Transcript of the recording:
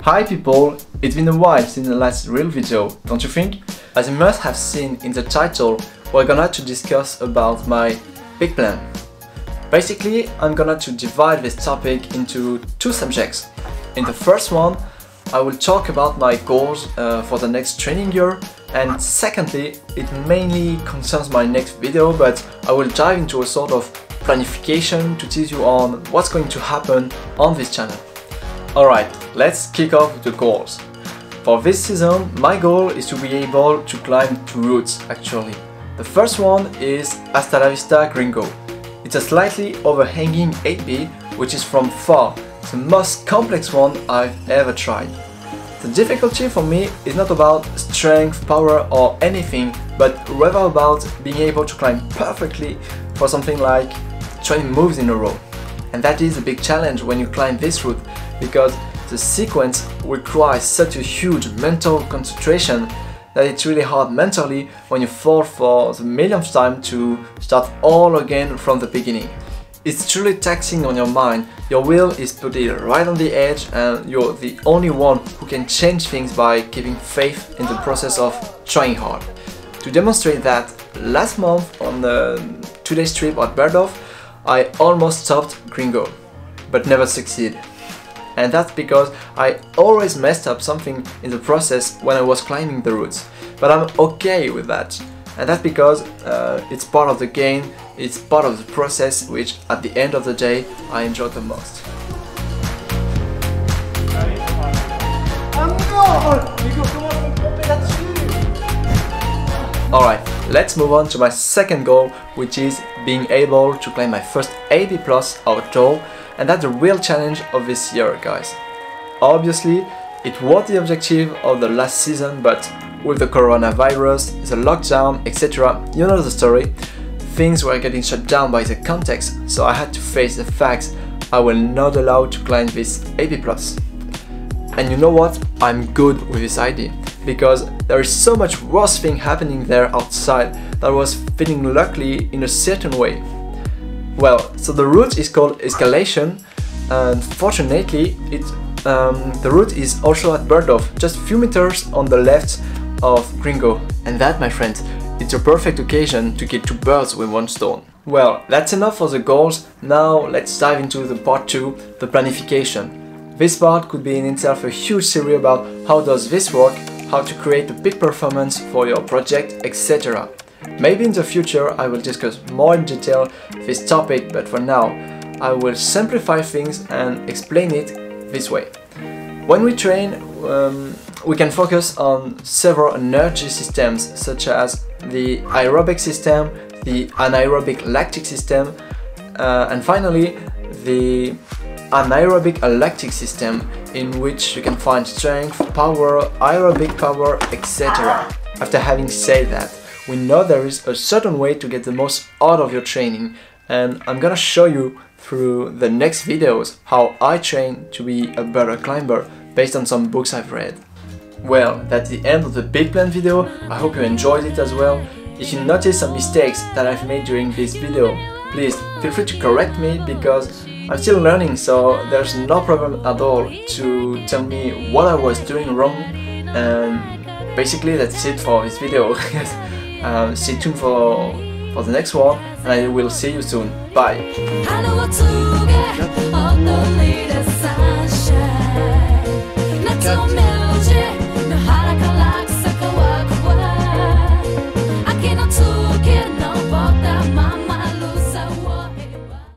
Hi people, it's been a while since the last real video, don't you think? As you must have seen in the title, we're gonna to discuss about my big plan. Basically, I'm gonna to divide this topic into two subjects. In the first one, I will talk about my goals for the next training year, and secondly, it mainly concerns my next video, but I will dive into a sort of planification to teach you on what's going to happen on this channel. Alright, let's kick off with the goals. For this season, my goal is to be able to climb two routes actually. The first one is Hasta la Vista Gringo. It's a slightly overhanging 8B, which is from far the most complex one I've ever tried. The difficulty for me is not about strength, power or anything, but rather about being able to climb perfectly for something like 20 moves in a row. And that is a big challenge when you climb this route, because the sequence requires such a huge mental concentration that it's really hard mentally when you fall for the millionth time to start all again from the beginning. It's truly taxing on your mind, your will is put right on the edge and you're the only one who can change things by keeping faith in the process of trying hard. To demonstrate that, last month on the 2-day trip at Bergdorf, I almost stopped Gringo, but never succeeded. And that's because I always messed up something in the process when I was climbing the routes. But I'm okay with that. And that's because it's part of the game, it's part of the process, which at the end of the day, I enjoy the most. Alright, let's move on to my second goal, which is being able to climb my first 80 plus outdoor, and that's the real challenge of this year, guys. Obviously, it was the objective of the last season, but with the coronavirus, the lockdown, etc., you know the story, things were getting shut down by the context, so I had to face the facts I was not allowed to climb this 80 plus. And you know what? I'm good with this idea, because there is so much worse thing happening there outside that I was feeling lucky in a certain way. Well, so the route is called Escalation, and fortunately the route is also at Bergdorf, just a few meters on the left of Gringo. And that, my friends, it's a perfect occasion to kill two birds with one stone. Well, that's enough for the goals. Now let's dive into the part 2, the planification. This part could be in itself a huge series about how does this work, how to create a peak performance for your project, etc. Maybe in the future I will discuss more in detail this topic, but for now I will simplify things and explain it this way. When we train, we can focus on several energy systems, such as the aerobic system, the anaerobic lactic system, and finally the anaerobic lactic system, in which you can find strength, power, aerobic power, etc. After having said that, we know there is a certain way to get the most out of your training, and I'm gonna show you through the next videos how I train to be a better climber based on some books I've read. Well, that's the end of the big plan video. I hope you enjoyed it as well. If you notice some mistakes that I've made during this video, please feel free to correct me, because I'm still learning, so there's no problem at all to tell me what I was doing wrong. And basically that's it for this video. Stay tuned for the next one, and I will see you soon. Bye!